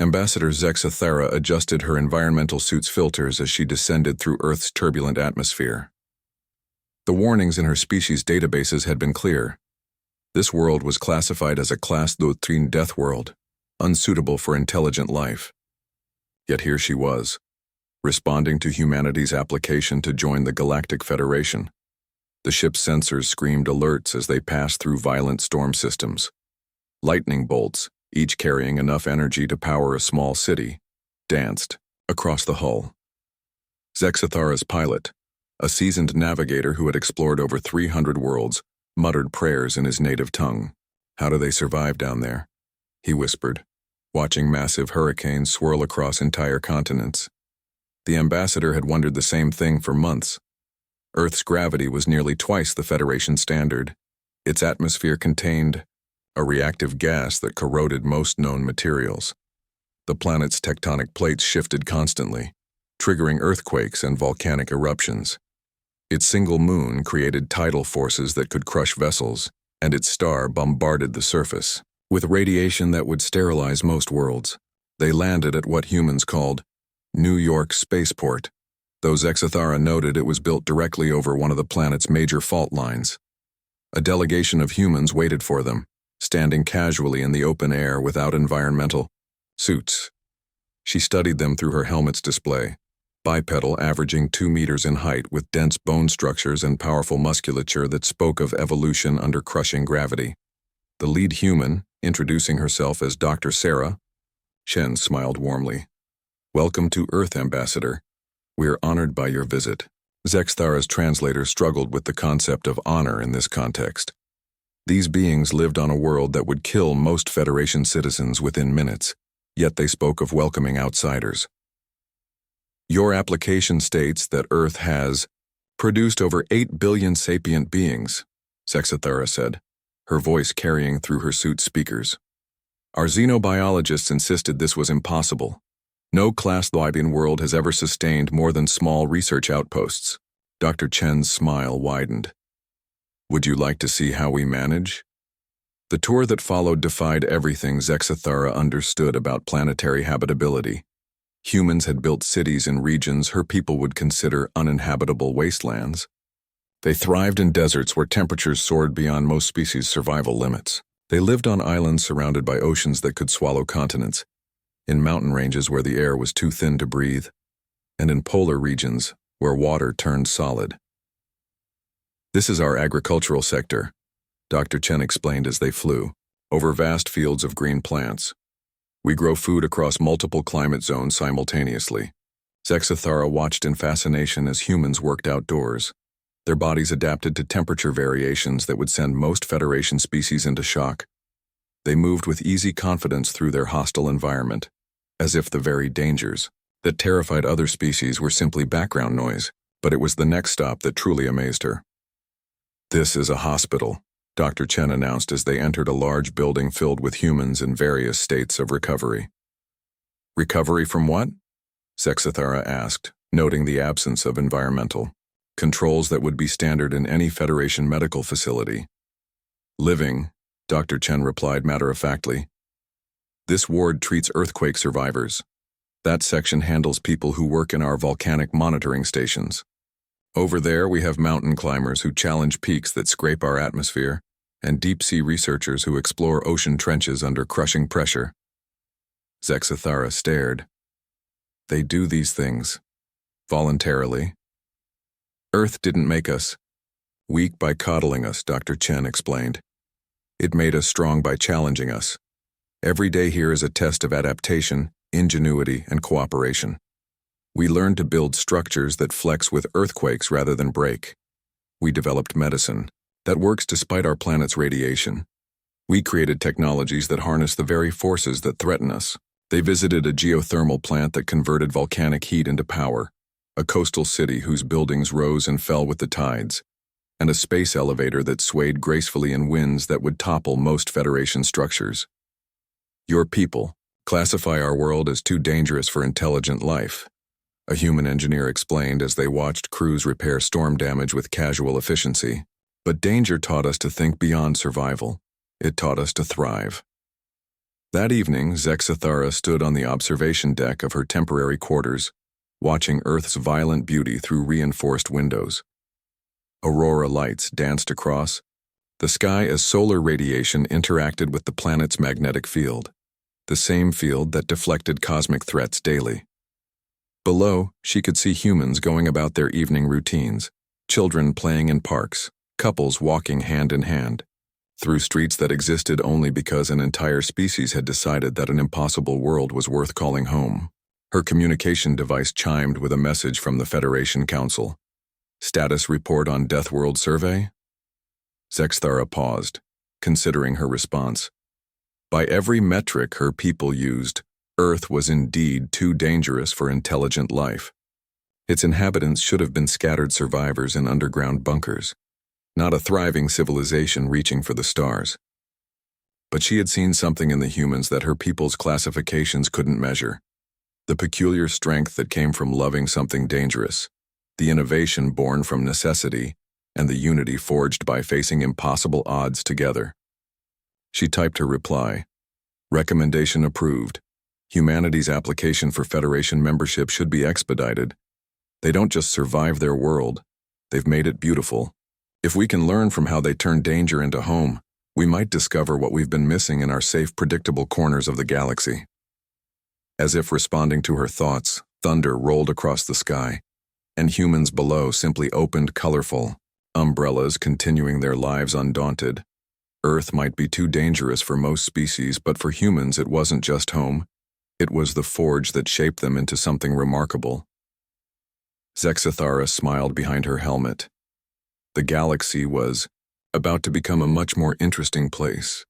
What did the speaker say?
Ambassador Zexathara adjusted her environmental suit's filters as she descended through Earth's turbulent atmosphere. The warnings in her species' databases had been clear. This world was classified as a Classe Doctrine death world, unsuitable for intelligent life. Yet here she was, responding to humanity's application to join the Galactic Federation. The ship's sensors screamed alerts as they passed through violent storm systems. Lightning bolts, each carrying enough energy to power a small city, danced across the hull. Zexathara's pilot, a seasoned navigator who had explored over 300 worlds, muttered prayers in his native tongue. "How do they survive down there?" he whispered, watching massive hurricanes swirl across entire continents. The ambassador had wondered the same thing for months. Earth's gravity was nearly twice the Federation standard. Its atmosphere contained a reactive gas that corroded most known materials. The planet's tectonic plates shifted constantly, triggering earthquakes and volcanic eruptions. Its single moon created tidal forces that could crush vessels, and its star bombarded the surface with radiation that would sterilize most worlds. They landed at what humans called New York Spaceport, though Zexathara noted it was built directly over one of the planet's major fault lines. A delegation of humans waited for them, standing casually in the open air without environmental suits. She studied them through her helmet's display, bipedal averaging 2 meters in height with dense bone structures and powerful musculature that spoke of evolution under crushing gravity. The lead human, introducing herself as Dr. Sarah, Chen smiled warmly. "Welcome to Earth, Ambassador. We are honored by your visit." Zexathara's translator struggled with the concept of honor in this context. These beings lived on a world that would kill most Federation citizens within minutes, yet they spoke of welcoming outsiders. "Your application states that Earth has produced over 8 billion sapient beings," Zexathara said, her voice carrying through her suit's speakers. "Our xenobiologists insisted this was impossible. No Classe Doctrine world has ever sustained more than small research outposts." Dr. Chen's smile widened. "Would you like to see how we manage?" The tour that followed defied everything Zexathara understood about planetary habitability. Humans had built cities in regions her people would consider uninhabitable wastelands. They thrived in deserts where temperatures soared beyond most species' survival limits. They lived on islands surrounded by oceans that could swallow continents, in mountain ranges where the air was too thin to breathe, and in polar regions where water turned solid. "This is our agricultural sector," Dr. Chen explained as they flew, over vast fields of green plants. "We grow food across multiple climate zones simultaneously." Zexathara watched in fascination as humans worked outdoors. Their bodies adapted to temperature variations that would send most Federation species into shock. They moved with easy confidence through their hostile environment, as if the very dangers that terrified other species were simply background noise, but it was the next stop that truly amazed her. "This is a hospital," Dr. Chen announced as they entered a large building filled with humans in various states of recovery. "Recovery from what?" Zexathara asked, noting the absence of environmental controls that would be standard in any Federation medical facility. "Living," Dr. Chen replied matter-of-factly. "This ward treats earthquake survivors. That section handles people who work in our volcanic monitoring stations. Over there we have mountain climbers who challenge peaks that scrape our atmosphere, and deep-sea researchers who explore ocean trenches under crushing pressure." Zexathara stared. "They do these things voluntarily. Earth didn't make us weak by coddling us," Dr. Chen explained. "It made us strong by challenging us. Every day here is a test of adaptation, ingenuity, and cooperation. We learned to build structures that flex with earthquakes rather than break. We developed medicine that works despite our planet's radiation. We created technologies that harness the very forces that threaten us." They visited a geothermal plant that converted volcanic heat into power, a coastal city whose buildings rose and fell with the tides, and a space elevator that swayed gracefully in winds that would topple most Federation structures. "Your people classify our world as too dangerous for intelligent life," a human engineer explained as they watched crews repair storm damage with casual efficiency. "But danger taught us to think beyond survival. It taught us to thrive." That evening, Zexathara stood on the observation deck of her temporary quarters, watching Earth's violent beauty through reinforced windows. Aurora lights danced across the sky as solar radiation interacted with the planet's magnetic field, the same field that deflected cosmic threats daily. Below, she could see humans going about their evening routines, children playing in parks, couples walking hand in hand, through streets that existed only because an entire species had decided that an impossible world was worth calling home. Her communication device chimed with a message from the Federation Council. Status report on Death World survey? Zexathara paused, considering her response. By every metric her people used, Earth was indeed too dangerous for intelligent life. Its inhabitants should have been scattered survivors in underground bunkers, not a thriving civilization reaching for the stars. But she had seen something in the humans that her people's classifications couldn't measure. The peculiar strength that came from loving something dangerous, the innovation born from necessity, and the unity forged by facing impossible odds together. She typed her reply. Recommendation approved. Humanity's application for Federation membership should be expedited. They don't just survive their world, they've made it beautiful. If we can learn from how they turn danger into home, we might discover what we've been missing in our safe, predictable corners of the galaxy. As if responding to her thoughts, thunder rolled across the sky, and humans below simply opened colorful umbrellas, continuing their lives undaunted. Earth might be too dangerous for most species, but for humans it wasn't just home. It was the forge that shaped them into something remarkable. Zexathara smiled behind her helmet. The galaxy was about to become a much more interesting place.